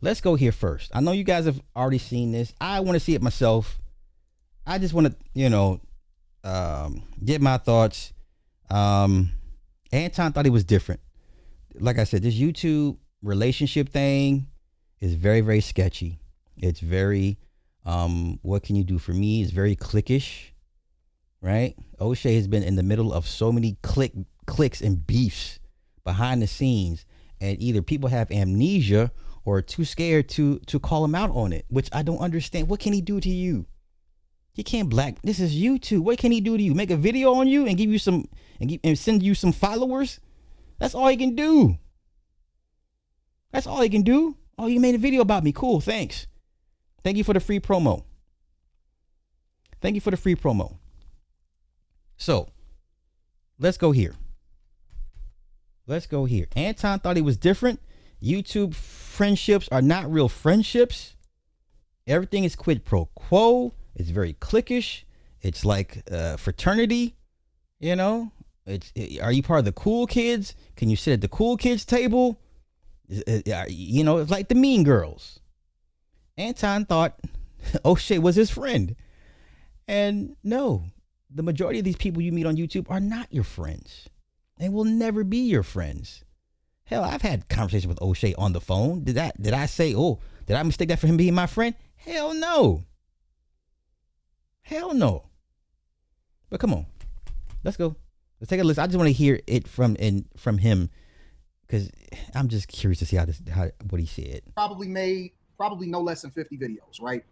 let's go here first. I know you guys have already seen this. I want to see it myself. I just want to, get my thoughts. Anton thought he was different. Like I said, this YouTube relationship thing is very, very sketchy. It's very, what can you do for me? It's very cliquish, right? Oshay has been in the middle of so many clicks and beefs behind the scenes, and either people have amnesia or are too scared to call him out on it, which I don't understand. What can he do to you? He can't this is YouTube. What can he do to you? Make a video on you and give you some and send you some followers? That's all he can do. That's all he can do. Oh, you made a video about me. Cool, thanks. Thank you for the free promo. Thank you for the free promo. So, let's go here. Let's go here. Anton thought he was different. YouTube friendships are not real friendships. Everything is quid pro quo. It's very cliquish. It's like fraternity, are you part of the cool kids? Can you sit at the cool kids table? It's like the Mean Girls. Anton thought Oshay was his friend. And no, the majority of these people you meet on YouTube are not your friends. They will never be your friends. Hell, I've had conversations with Oshay on the phone. Did I say, did I mistake that for him being my friend? Hell no. Hell no. But come on, let's go. Let's take a listen. I just want to hear it from him, because I'm just curious to see what he said. Probably made no less than 50 videos, right?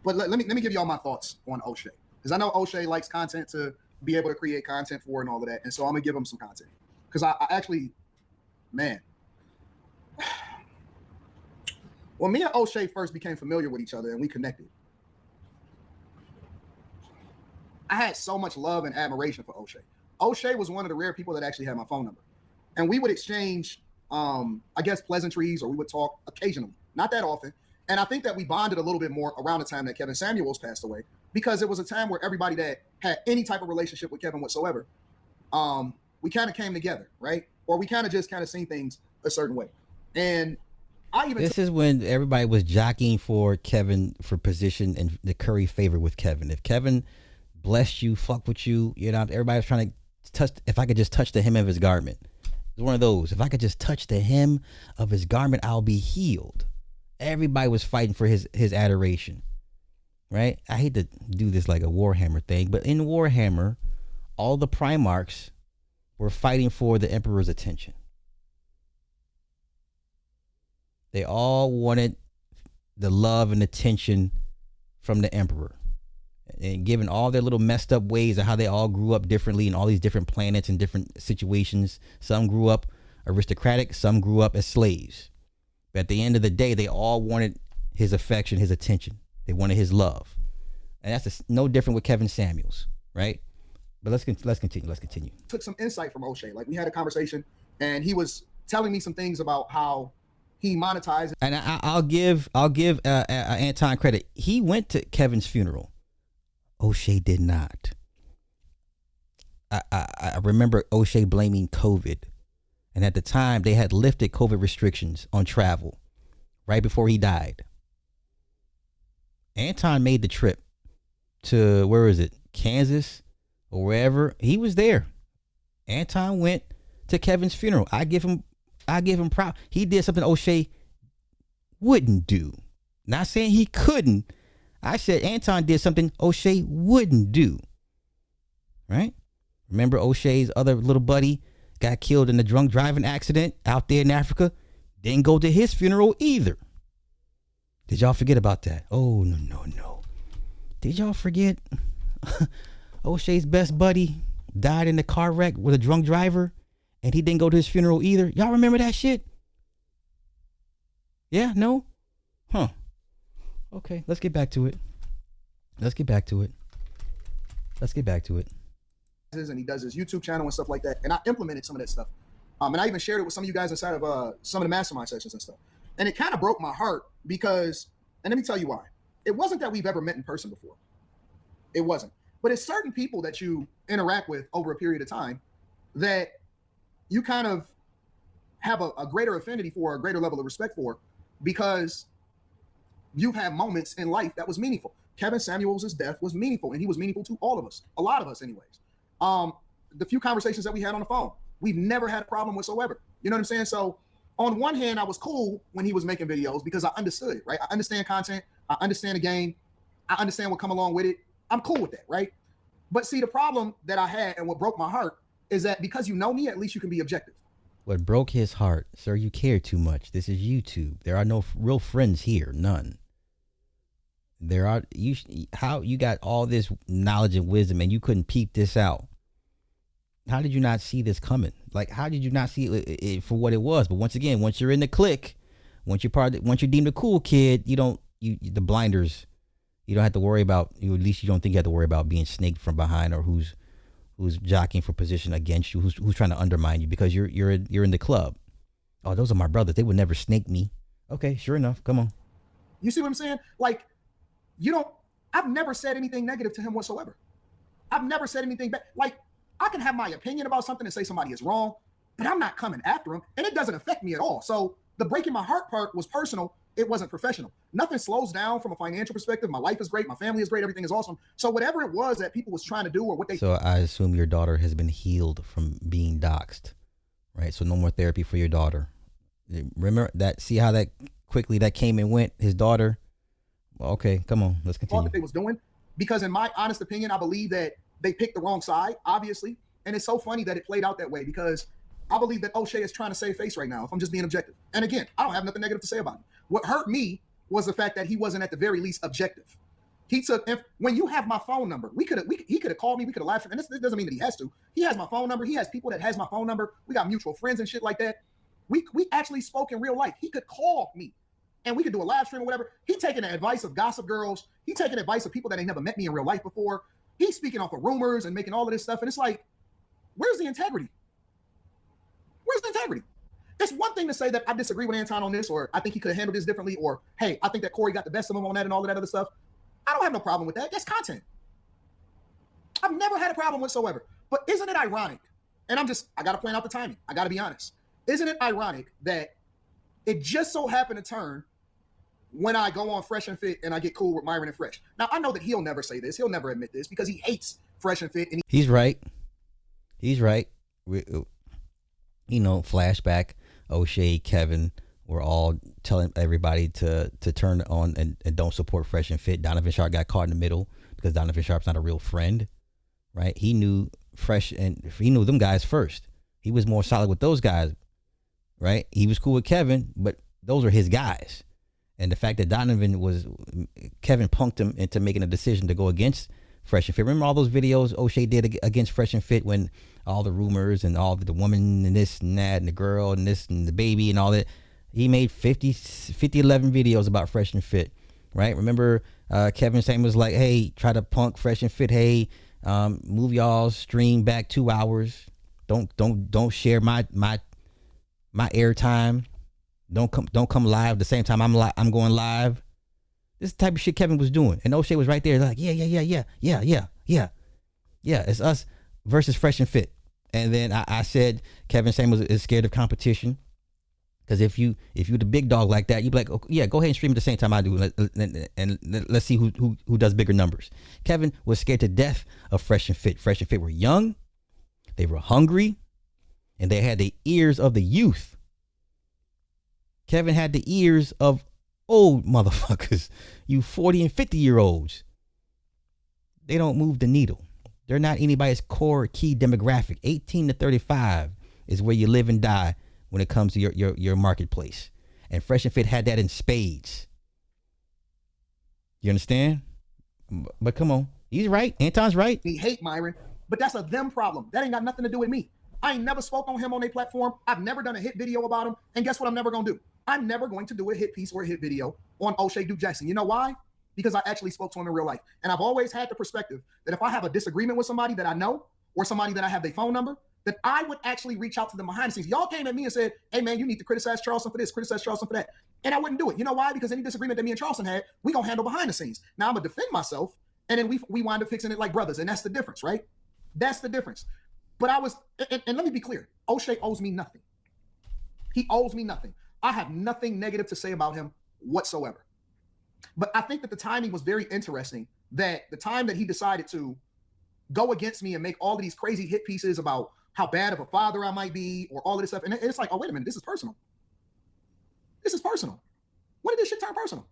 But let me give y'all my thoughts on Oshay, because I know Oshay likes content to be able to create content for and all of that, and so I'm gonna give him some content, because I actually, man, when me and Oshay first became familiar with each other and we connected, I had so much love and admiration for Oshay. Oshay was one of the rare people that actually had my phone number, and we would exchange, I guess, pleasantries, or we would talk occasionally, not that often. And I think that we bonded a little bit more around the time that Kevin Samuels passed away, because it was a time where everybody that had any type of relationship with Kevin whatsoever, we kind of came together, right? Or we kind of seen things a certain way. And this is when everybody was jockeying for Kevin for position and the curry favor with Kevin. If Kevin blessed you, fuck with you, everybody was trying to touch. If I could just touch the hem of his garment, it's one of those. If I could just touch the hem of his garment, I'll be healed. Everybody was fighting for his adoration, right? I hate to do this like a Warhammer thing, but in Warhammer, all the Primarchs were fighting for the Emperor's attention. They all wanted the love and attention from the Emperor. And given all their little messed up ways of how they all grew up differently in all these different planets and different situations, some grew up aristocratic, some grew up as slaves. But at the end of the day, they all wanted his affection, his attention. They wanted his love. And that's no different with Kevin Samuels, right? But let's continue. Took some insight from Oshay. Like, we had a conversation, and he was telling me some things about how he monetized. And I'll give Anton credit. He went to Kevin's funeral. Oshay did not. I remember Oshay blaming COVID. And at the time, they had lifted COVID restrictions on travel right before he died. Anton made the trip to, where is it? Kansas or wherever. He was there. Anton went to Kevin's funeral. I give him proud. He did something Oshay wouldn't do. Not saying he couldn't. I said Anton did something Oshay wouldn't do. Right? Remember O'Shea's other little buddy got killed in a drunk driving accident out there in Africa? Didn't go to his funeral either. Did y'all forget about that? Oh, no. Did y'all forget O'Shea's best buddy died in a car wreck with a drunk driver, and he didn't go to his funeral either? Y'all remember that shit? Yeah? No? Huh. Okay, let's get back to it. And he does his YouTube channel and stuff like that. And I implemented some of that stuff. And I even shared it with some of you guys inside of some of the mastermind sessions and stuff. And it kind of broke my heart because, and let me tell you why. It wasn't that we've ever met in person before. It wasn't. But it's certain people that you interact with over a period of time that you kind of have a greater affinity for, a greater level of respect for, because you've had moments in life that was meaningful. Kevin Samuels' death was meaningful, and he was meaningful to all of us, a lot of us anyways. The few conversations that we had on the phone, we've never had a problem whatsoever. You know what I'm saying? So on one hand, I was cool when he was making videos because I understood it, right? I understand content. I understand the game. I understand what come along with it. I'm cool with that, right? But see, the problem that I had and what broke my heart is that because you know me, at least you can be objective. What broke his heart, sir, you care too much. This is YouTube. There are no real friends here, none. There are how you got all this knowledge and wisdom and you couldn't peep this out. How did you not see this coming? Like, how did you not see it for what it was? But once again, once you're in the clique, once you're deemed a cool kid, the blinders, you don't have to worry about, at least you don't think you have to worry about being snaked from behind or who's jockeying for position against you, who's trying to undermine you because you're in the club. Oh, those are my brothers. They would never snake me. Okay, sure enough. Come on. You see what I'm saying? Like, I've never said anything negative to him whatsoever. I've never said anything bad. Like, I can have my opinion about something and say somebody is wrong, but I'm not coming after him, and it doesn't affect me at all. So the breaking my heart part was personal. It wasn't professional. Nothing slows down from a financial perspective. My life is great. My family is great. Everything is awesome. So whatever it was that people was trying to do or what they... So I assume your daughter has been healed from being doxxed, right? So no more therapy for your daughter. Remember that? See how that quickly that came and went? His daughter... Well, okay, come on. Let's continue. What they was doing, because in my honest opinion, I believe that they picked the wrong side, obviously. And it's so funny that it played out that way because I believe that Oshay is trying to save face right now, if I'm just being objective. And again, I don't have nothing negative to say about him. What hurt me was the fact that he wasn't at the very least objective. When you have my phone number, he could have called me, we could have laughed, and this doesn't mean that he has to. He has my phone number. He has people that has my phone number. We got mutual friends and shit like that. We actually spoke in real life. He could call me and we could do a live stream or whatever. He taking the advice of gossip girls. He taking advice of people that ain't never met me in real life before. He's speaking off of rumors and making all of this stuff. And it's like, where's the integrity? Where's the integrity? It's one thing to say that I disagree with Anton on this, or I think he could have handled this differently, or hey, I think that Corey got the best of him on that and all of that other stuff. I don't have no problem with that. That's content. I've never had a problem whatsoever. But isn't it ironic? And I got to point out the timing. I got to be honest. Isn't it ironic that it just so happened to turn when I go on Fresh and Fit and I get cool with Myron and Fresh? Now, I know that he'll never say this. He'll never admit this because he hates Fresh and Fit. And he's right. He's right. Flashback, Oshay, Kevin, we're all telling everybody to turn on and don't support Fresh and Fit. Donovan Sharp got caught in the middle because Donovan Sharp's not a real friend, right? He knew Fresh and he knew them guys first. He was more solid with those guys, right? He was cool with Kevin, but those are his guys. And the fact that Kevin punked him into making a decision to go against Fresh and Fit. Remember all those videos Oshay did against Fresh and Fit when all the rumors and all the woman and this and that and the girl and this and the baby and all that. He made 11 videos about Fresh and Fit, right? Remember Kevin saying was like, hey, try to punk Fresh and Fit. Hey, move y'all's stream back 2 hours. Don't share my airtime. Don't come live the same time I'm going live. This is the type of shit Kevin was doing. And Oshay was right there like, yeah. It's us versus Fresh and Fit. And then I said Kevin Samuels is scared of competition. Because if you the big dog like that, you'd be like, oh, yeah, go ahead and stream at the same time I do, and let's see who does bigger numbers. Kevin was scared to death of Fresh and Fit. Fresh and Fit were young, they were hungry, and they had the ears of the youth. Kevin had the ears of old motherfuckers, you 40 and 50-year-olds. They don't move the needle. They're not anybody's core key demographic. 18 to 35 is where you live and die when it comes to your marketplace. And Fresh and Fit had that in spades. You understand? But come on. He's right. Anton's right. He hate Myron, but that's a them problem. That ain't got nothing to do with me. I ain't never spoke on him on a platform. I've never done a hit video about him. And guess what I'm never going to do? I'm never going to do a hit piece or a hit video on Oshay Duke Jackson. You know why? Because I actually spoke to him in real life. And I've always had the perspective that if I have a disagreement with somebody that I know or somebody that I have their phone number, that I would actually reach out to them behind the scenes. Y'all came at me and said, hey, man, you need to criticize Charleston for this, criticize Charleston for that. And I wouldn't do it. You know why? Because any disagreement that me and Charleston had, we going to handle behind the scenes. Now I'm going to defend myself, and then we wind up fixing it like brothers. And that's the difference, right? That's the difference. But and let me be clear. Oshay owes me nothing. He owes me nothing. I have nothing negative to say about him whatsoever. But I think that the timing was very interesting, that the time that he decided to go against me and make all of these crazy hit pieces about how bad of a father I might be or all of this stuff. And it's like, oh, wait a minute, this is personal. This is personal. When did this shit turn personal?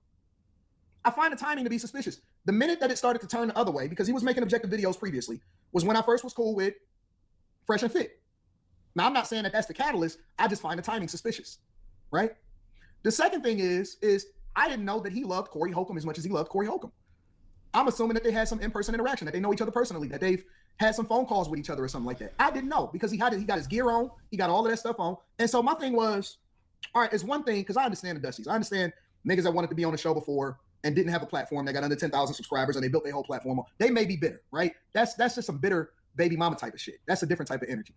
I find the timing to be suspicious. The minute that it started to turn the other way, because he was making objective videos previously, was when I first was cool with Fresh and Fit. Now, I'm not saying that that's the catalyst. I just find the timing suspicious, right? The second thing is I didn't know that he loved Corey Holcomb as much as he loved Corey Holcomb. I'm assuming that they had some in-person interaction, that they know each other personally, that they've had some phone calls with each other or something like that. I didn't know because he got his gear on, he got all of that stuff on. And so my thing was, all right, it's one thing, because I understand the Dusties. I understand niggas that wanted to be on the show before and didn't have a platform that got under 10,000 subscribers and they built their whole platform on. They may be bitter, right? That's just some bitter baby mama type of shit. That's a different type of energy.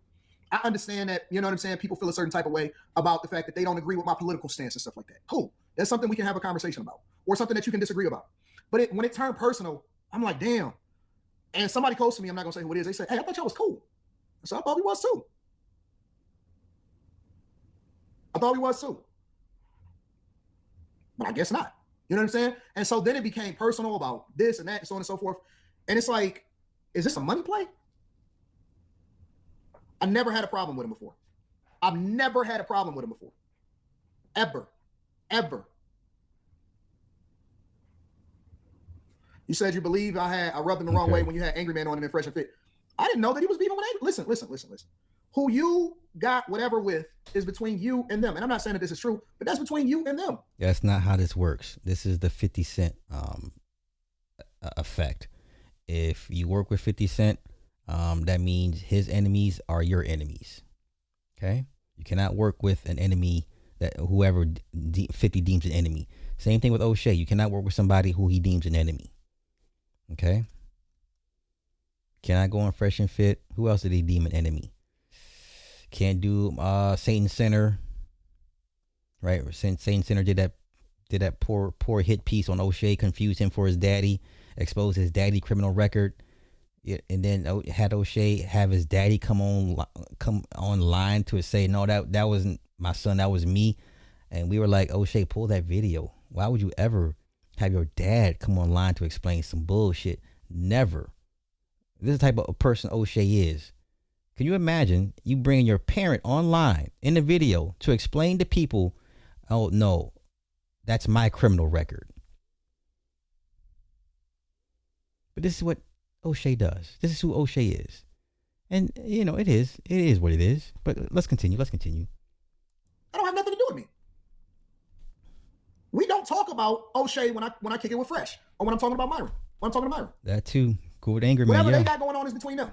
I understand that, you know what I'm saying? People feel a certain type of way about the fact that they don't agree with my political stance and stuff like that. Cool. That's something we can have a conversation about, or something that you can disagree about. But when it turned personal, I'm like, damn. And somebody close to me, I'm not gonna say who it is, they said, hey, I thought y'all was cool. So I thought we was too. But I guess not. You know what I'm saying? And so then it became personal about this and that and so on and so forth. And it's like, is this a money play? I never had a problem with him before. I've never had a problem with him before. Ever. You said you believe I rubbed him the wrong way when you had Angry Man on him in Fresh and Fit. I didn't know that he was beefing with Angry. Listen. Who you got whatever with is between you and them. And I'm not saying that this is true, but that's between you and them. That's not how this works. This is the 50 Cent effect. If you work with 50 Cent, that means his enemies are your enemies. Okay? You cannot work with an enemy that whoever 50 deems an enemy. Same thing with Oshay. You cannot work with somebody who he deems an enemy. Okay? Can I go on Fresh and Fit? Who else did he deem an enemy? Can't do Satan Center. Right? Satan Center did that poor hit piece on Oshay, confused him for his daddy, exposed his daddy criminal record. And then had Oshay have his daddy come online to say, no, that wasn't my son, that was me. And we were like, Oshay, pull that video. Why would you ever have your dad come online to explain some bullshit? Never. This is the type of person Oshay is. Can you imagine you bringing your parent online in the video to explain to people, oh no, that's my criminal record. But this is what Oshay does. This is who Oshay is. And, you know, it is what it is. But let's continue. That don't have nothing to do with me. We don't talk about Oshay when I kick it with Fresh, or when I'm talking about Myron. When I'm talking to Myron. That too. Cool with Angry Man. Whatever they got going on is between them.